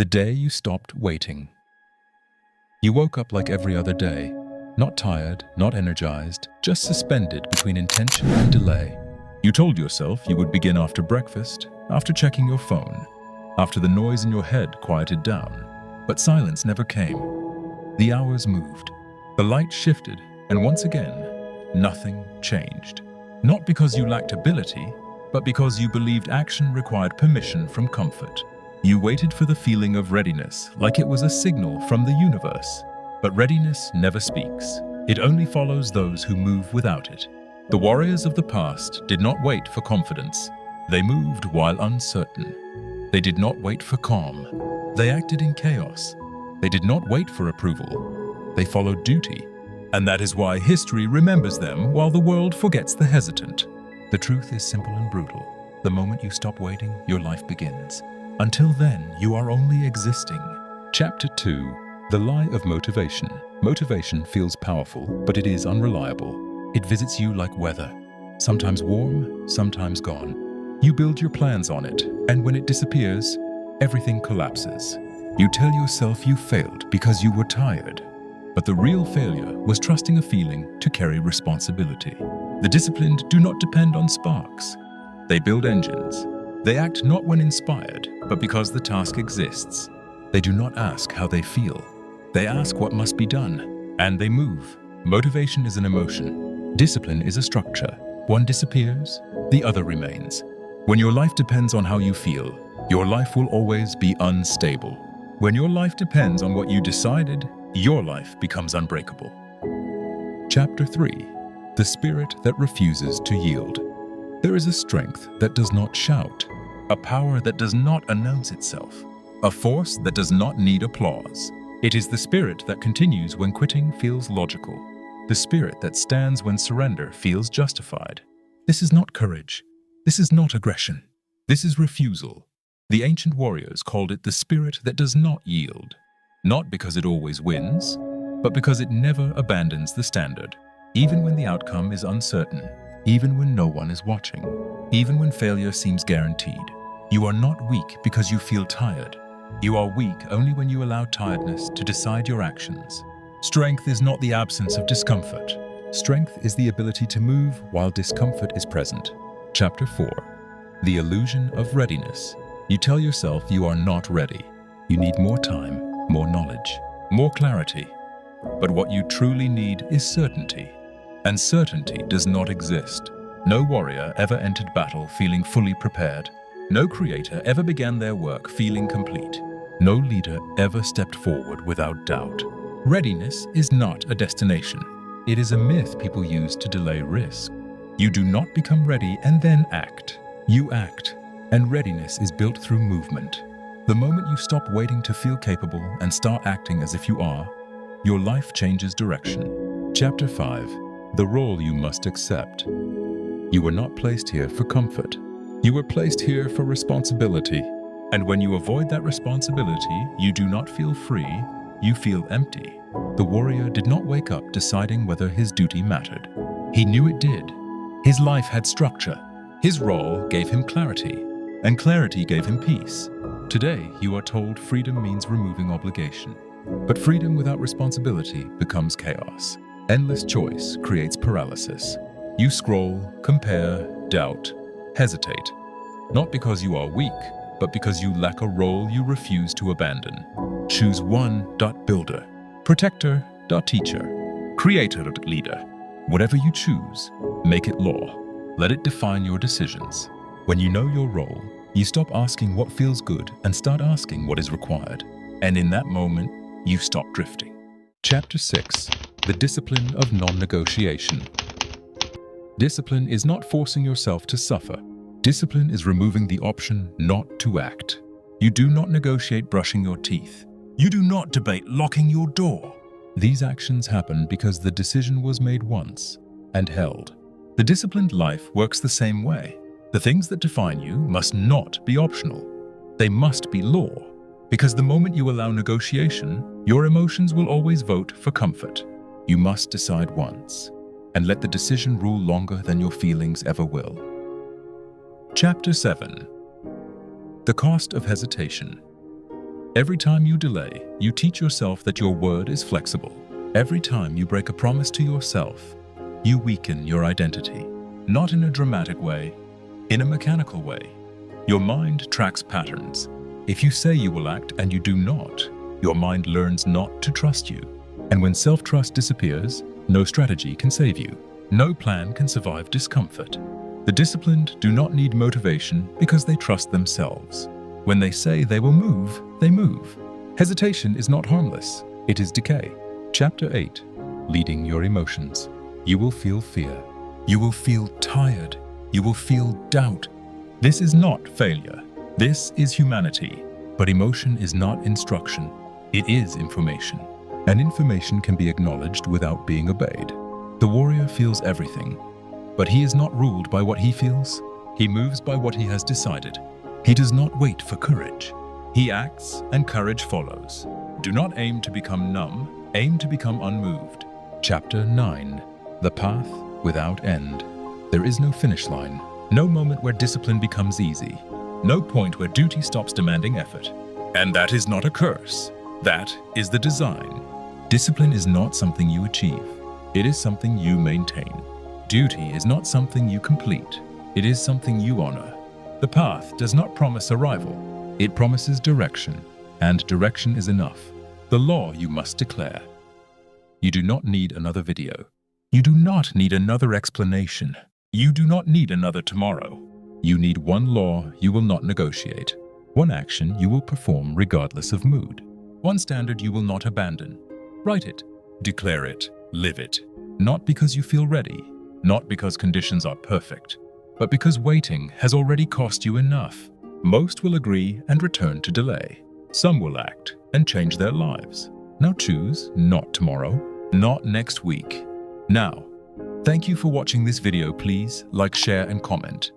The day you stopped waiting. You woke up like every other day, not tired, not energized, just suspended between intention and delay. You told yourself you would begin after breakfast, after checking your phone, after the noise in your head quieted down. But silence never came. The hours moved. The light shifted, and once again, nothing changed. Not because you lacked ability, but because you believed action required permission from comfort. You waited for the feeling of readiness, like it was a signal from the universe. But readiness never speaks. It only follows those who move without it. The warriors of the past did not wait for confidence. They moved while uncertain. They did not wait for calm. They acted in chaos. They did not wait for approval. They followed duty. And that is why history remembers them while the world forgets the hesitant. The truth is simple and brutal. The moment you stop waiting, your life begins. Until then, you are only existing. Chapter 2. The Lie of Motivation. Motivation feels powerful, but it is unreliable. It visits you like weather, sometimes warm, sometimes gone. You build your plans on it, and when it disappears, everything collapses. You tell yourself you failed because you were tired. But the real failure was trusting a feeling to carry responsibility. The disciplined do not depend on sparks. They build engines. They act not when inspired, but because the task exists. They do not ask how they feel. They ask what must be done, and they move. Motivation is an emotion. Discipline is a structure. One disappears, the other remains. When your life depends on how you feel, your life will always be unstable. When your life depends on what you decided, your life becomes unbreakable. Chapter 3. The Spirit that Refuses to Yield. There is a strength that does not shout, a power that does not announce itself, a force that does not need applause. It is the spirit that continues when quitting feels logical, the spirit that stands when surrender feels justified. This is not courage. This is not aggression. This is refusal. The ancient warriors called it the spirit that does not yield, not because it always wins, but because it never abandons the standard, even when the outcome is uncertain. Even when no one is watching, even when failure seems guaranteed. You are not weak because you feel tired. You are weak only when you allow tiredness to decide your actions. Strength is not the absence of discomfort. Strength is the ability to move while discomfort is present. Chapter 4. The Illusion of Readiness. You tell yourself you are not ready. You need more time, more knowledge, more clarity. But what you truly need is certainty. And certainty does not exist. No warrior ever entered battle feeling fully prepared. No creator ever began their work feeling complete. No leader ever stepped forward without doubt. Readiness is not a destination. It is a myth people use to delay risk. You do not become ready and then act. You act, and readiness is built through movement. The moment you stop waiting to feel capable and start acting as if you are, your life changes direction. Chapter 5. The role you must accept. You were not placed here for comfort. You were placed here for responsibility. And when you avoid that responsibility, you do not feel free, you feel empty. The warrior did not wake up deciding whether his duty mattered. He knew it did. His life had structure. His role gave him clarity, and clarity gave him peace. Today, you are told freedom means removing obligation. But freedom without responsibility becomes chaos. Endless choice creates paralysis. You scroll, compare, doubt, hesitate. Not because you are weak, but because you lack a role you refuse to abandon. Choose one.builder, protector.teacher, creator.leader. Whatever you choose, make it law. Let it define your decisions. When you know your role, you stop asking what feels good and start asking what is required. And in that moment, you stop drifting. Chapter 6. The Discipline of Non-Negotiation. Discipline is not forcing yourself to suffer. Discipline is removing the option not to act. You do not negotiate brushing your teeth. You do not debate locking your door. These actions happen because the decision was made once and held. The disciplined life works the same way. The things that define you must not be optional. They must be law. Because the moment you allow negotiation, your emotions will always vote for comfort. You must decide once, and let the decision rule longer than your feelings ever will. Chapter 7. The Cost of Hesitation. Every time you delay, you teach yourself that your word is flexible. Every time you break a promise to yourself, you weaken your identity. Not in a dramatic way, in a mechanical way. Your mind tracks patterns. If you say you will act and you do not, your mind learns not to trust you. And when self-trust disappears, no strategy can save you. No plan can survive discomfort. The disciplined do not need motivation because they trust themselves. When they say they will move, they move. Hesitation is not harmless. It is decay. Chapter 8. Leading your emotions. You will feel fear. You will feel tired. You will feel doubt. This is not failure. This is humanity. But emotion is not instruction. It is information. And information can be acknowledged without being obeyed. The warrior feels everything. But he is not ruled by what he feels. He moves by what he has decided. He does not wait for courage. He acts and courage follows. Do not aim to become numb. Aim to become unmoved. Chapter 9. The path without end. There is no finish line. No moment where discipline becomes easy. No point where duty stops demanding effort. And that is not a curse. That is the design. Discipline is not something you achieve. It is something you maintain. Duty is not something you complete. It is something you honor. The path does not promise arrival. It promises direction, and direction is enough. The law you must declare. You do not need another video. You do not need another explanation. You do not need another tomorrow. You need one law you will not negotiate. One action you will perform regardless of mood. One standard you will not abandon. Write it, declare it, live it. Not because you feel ready, not because conditions are perfect, but because waiting has already cost you enough. Most will agree and return to delay. Some will act and change their lives. Now choose not tomorrow, not next week. Now, thank you for watching this video. Please like, share, and comment.